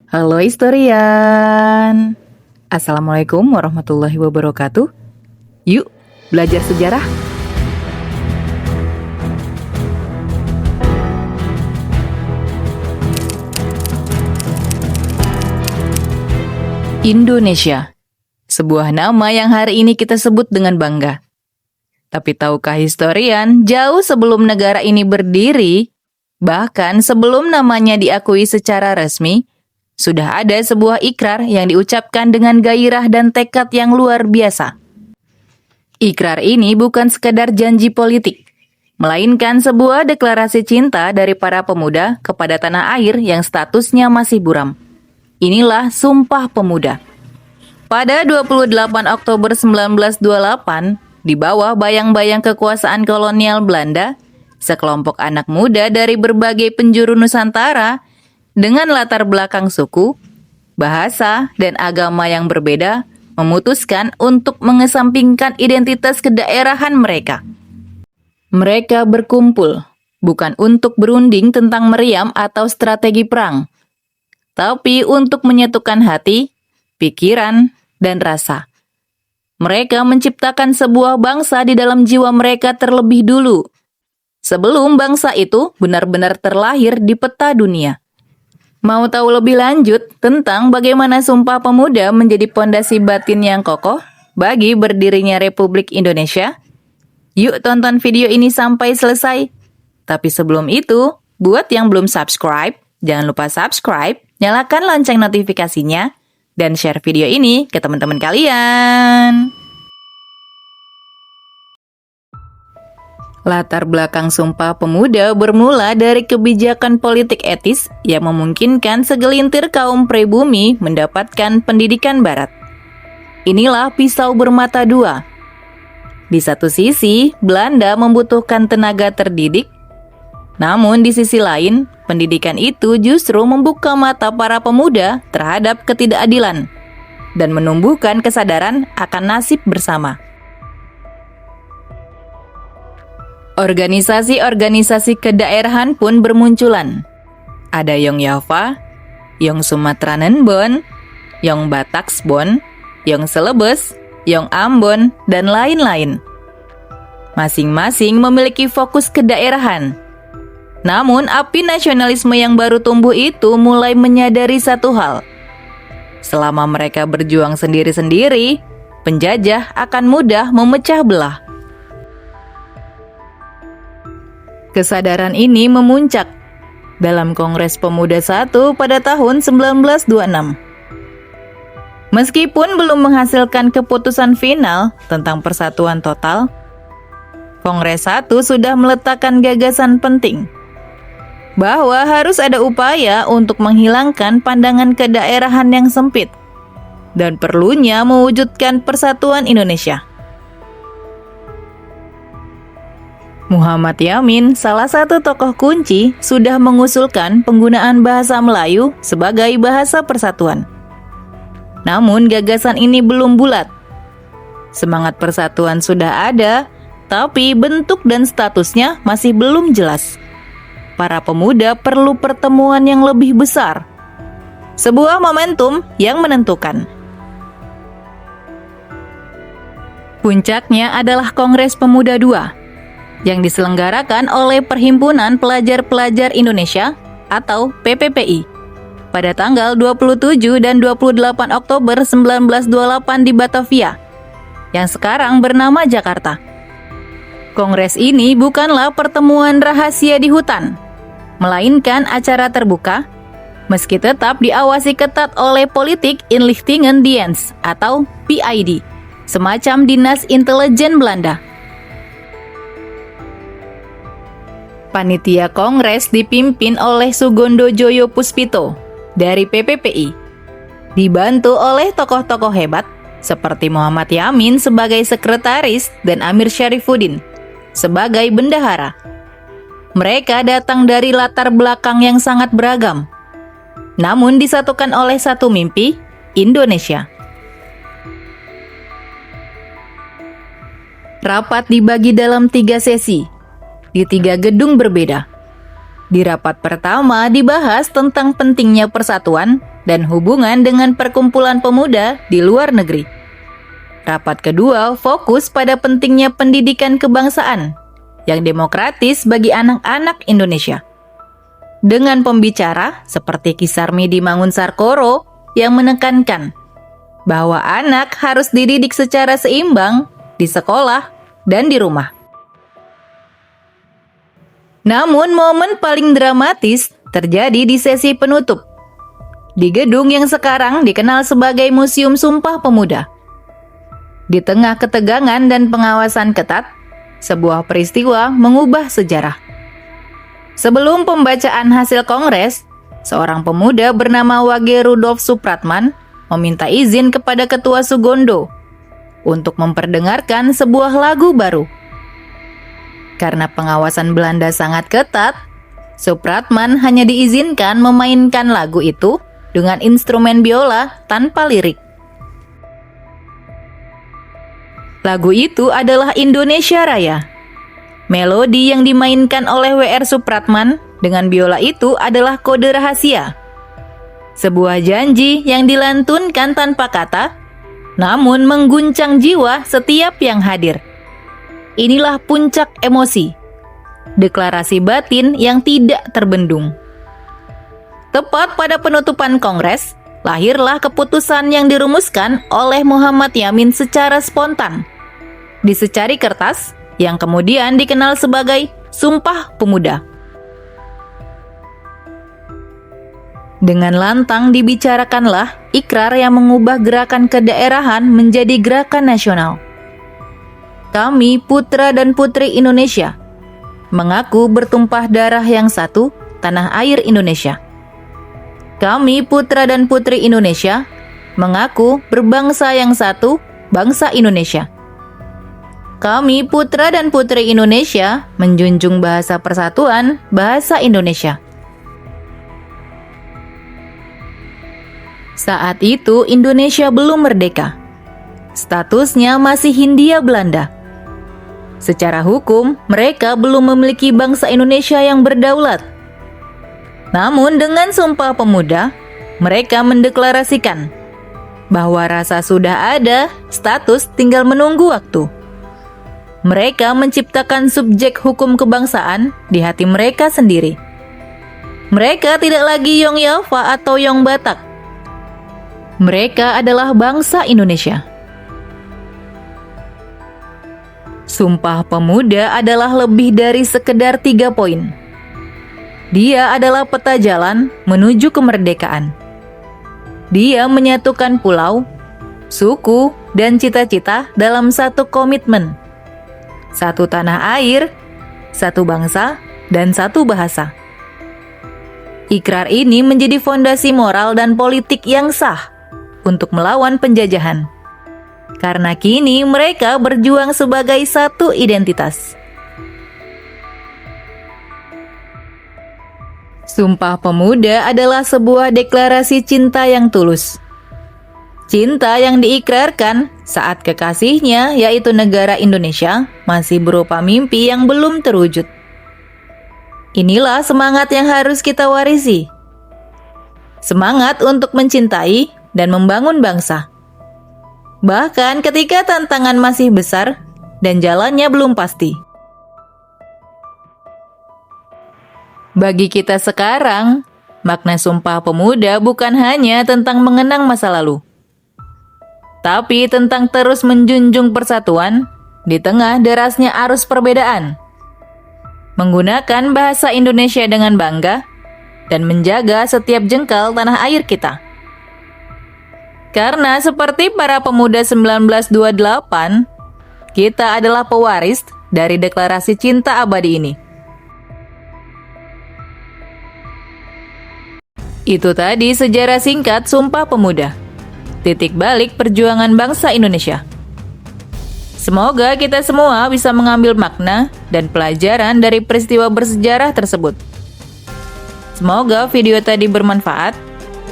Halo historian. Assalamualaikum warahmatullahi wabarakatuh. Yuk, belajar sejarah. Indonesia, sebuah nama yang hari ini kita sebut dengan bangga. Tapi tahukah historian, jauh sebelum negara ini berdiri, bahkan sebelum namanya diakui secara resmi, sudah ada sebuah ikrar yang diucapkan dengan gairah dan tekad yang luar biasa. Ikrar ini bukan sekadar janji politik, melainkan sebuah deklarasi cinta dari para pemuda kepada tanah air yang statusnya masih buram. Inilah Sumpah Pemuda. Pada 28 Oktober 1928, di bawah bayang-bayang kekuasaan kolonial Belanda, sekelompok anak muda dari berbagai penjuru Nusantara dengan latar belakang suku, bahasa, dan agama yang berbeda memutuskan untuk mengesampingkan identitas kedaerahan mereka. Mereka berkumpul bukan untuk berunding tentang meriam atau strategi perang, tapi untuk menyatukan hati, pikiran, dan rasa. Mereka menciptakan sebuah bangsa di dalam jiwa mereka terlebih dulu, sebelum bangsa itu benar-benar terlahir di peta dunia. Mau tahu lebih lanjut tentang bagaimana Sumpah Pemuda menjadi pondasi batin yang kokoh bagi berdirinya Republik Indonesia? Yuk tonton video ini sampai selesai. Tapi sebelum itu, buat yang belum subscribe, jangan lupa subscribe, nyalakan lonceng notifikasinya, dan share video ini ke teman-teman kalian. Latar belakang Sumpah Pemuda bermula dari kebijakan politik etis yang memungkinkan segelintir kaum pribumi mendapatkan pendidikan barat. Inilah pisau bermata dua. Di satu sisi, Belanda membutuhkan tenaga terdidik, namun di sisi lain, pendidikan itu justru membuka mata para pemuda terhadap ketidakadilan dan menumbuhkan kesadaran akan nasib bersama. Organisasi-organisasi kedaerahan pun bermunculan. Ada Yong Java, Yong Sumatranenbon, Yong Bataksbon, Yong Celebes, Yong Ambon, dan lain-lain. Masing-masing memiliki fokus kedaerahan. Namun, api nasionalisme yang baru tumbuh itu mulai menyadari satu hal. Selama mereka berjuang sendiri-sendiri, penjajah akan mudah memecah belah. Kesadaran ini memuncak dalam Kongres Pemuda I pada tahun 1926. Meskipun belum menghasilkan keputusan final tentang persatuan total, Kongres I sudah meletakkan gagasan penting bahwa harus ada upaya untuk menghilangkan pandangan kedaerahan yang sempit dan perlunya mewujudkan persatuan Indonesia. Muhammad Yamin, salah satu tokoh kunci, sudah mengusulkan penggunaan bahasa Melayu sebagai bahasa persatuan. Namun gagasan ini belum bulat. Semangat persatuan sudah ada, tapi bentuk dan statusnya masih belum jelas. Para pemuda perlu pertemuan yang lebih besar. Sebuah momentum yang menentukan. Puncaknya adalah Kongres Pemuda II yang diselenggarakan oleh Perhimpunan Pelajar-Pelajar Indonesia atau PPPI pada tanggal 27 dan 28 Oktober 1928 di Batavia, yang sekarang bernama Jakarta. Kongres ini bukanlah pertemuan rahasia di hutan, melainkan acara terbuka, meski tetap diawasi ketat oleh Politik Inlichtingendienst atau PID, semacam dinas intelijen Belanda. Panitia Kongres dipimpin oleh Sugondo Joyo Puspito dari PPPI, dibantu oleh tokoh-tokoh hebat seperti Muhammad Yamin sebagai sekretaris dan Amir Syarifuddin sebagai bendahara. Mereka datang dari latar belakang yang sangat beragam, namun disatukan oleh satu mimpi, Indonesia. Rapat dibagi dalam 3 sesi di 3 gedung berbeda. Di rapat pertama dibahas tentang pentingnya persatuan dan hubungan dengan perkumpulan pemuda di luar negeri. Rapat kedua fokus pada pentingnya pendidikan kebangsaan yang demokratis bagi anak-anak Indonesia. Dengan pembicara seperti Ki Sarmidi Mangunsarkoro yang menekankan bahwa anak harus dididik secara seimbang di sekolah dan di rumah. Namun momen paling dramatis terjadi di sesi penutup, di gedung yang sekarang dikenal sebagai Museum Sumpah Pemuda. Di tengah ketegangan dan pengawasan ketat, sebuah peristiwa mengubah sejarah. Sebelum pembacaan hasil kongres, seorang pemuda bernama Wage Rudolf Supratman meminta izin kepada Ketua Sugondo untuk memperdengarkan sebuah lagu baru. Karena pengawasan Belanda sangat ketat, Supratman hanya diizinkan memainkan lagu itu dengan instrumen biola tanpa lirik. Lagu itu adalah Indonesia Raya. Melodi yang dimainkan oleh W.R. Supratman dengan biola itu adalah kode rahasia. Sebuah janji yang dilantunkan tanpa kata, namun mengguncang jiwa setiap yang hadir. Inilah puncak emosi, deklarasi batin yang tidak terbendung. Tepat pada penutupan kongres, lahirlah keputusan yang dirumuskan oleh Muhammad Yamin secara spontan di secari kertas yang kemudian dikenal sebagai Sumpah Pemuda. Dengan lantang dibicarakanlah ikrar yang mengubah gerakan kedaerahan menjadi gerakan nasional. Kami, putra dan putri Indonesia, mengaku bertumpah darah yang satu, tanah air Indonesia. Kami, putra dan putri Indonesia, mengaku berbangsa yang satu, bangsa Indonesia. Kami, putra dan putri Indonesia, menjunjung bahasa persatuan, bahasa Indonesia. Saat itu Indonesia belum merdeka. Statusnya masih Hindia Belanda. Secara hukum, mereka belum memiliki bangsa Indonesia yang berdaulat. Namun dengan Sumpah Pemuda, mereka mendeklarasikan bahwa rasa sudah ada, status tinggal menunggu waktu. Mereka menciptakan subjek hukum kebangsaan di hati mereka sendiri. Mereka tidak lagi Yong Yava atau Yong Batak. Mereka adalah bangsa Indonesia. Sumpah Pemuda adalah lebih dari sekedar 3 poin. Dia adalah peta jalan menuju kemerdekaan. Dia menyatukan pulau, suku, dan cita-cita dalam satu komitmen. Satu tanah air, satu bangsa, dan satu bahasa. Ikrar ini menjadi fondasi moral dan politik yang sah untuk melawan penjajahan. Karena kini mereka berjuang sebagai satu identitas. Sumpah Pemuda adalah sebuah deklarasi cinta yang tulus. Cinta yang diikrarkan saat kekasihnya, yaitu negara Indonesia, masih berupa mimpi yang belum terwujud. Inilah semangat yang harus kita warisi. Semangat untuk mencintai dan membangun bangsa. Bahkan ketika tantangan masih besar dan jalannya belum pasti. Bagi kita sekarang, makna Sumpah Pemuda bukan hanya tentang mengenang masa lalu, tapi tentang terus menjunjung persatuan di tengah derasnya arus perbedaan, menggunakan bahasa Indonesia dengan bangga, dan menjaga setiap jengkal tanah air kita. Karena seperti para pemuda 1928, kita adalah pewaris dari deklarasi cinta abadi ini. Itu tadi sejarah singkat Sumpah Pemuda. Titik balik perjuangan bangsa Indonesia. Semoga kita semua bisa mengambil makna dan pelajaran dari peristiwa bersejarah tersebut. Semoga video tadi bermanfaat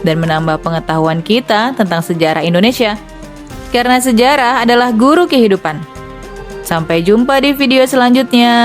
dan menambah pengetahuan kita tentang sejarah Indonesia. Karena sejarah adalah guru kehidupan. Sampai jumpa di video selanjutnya.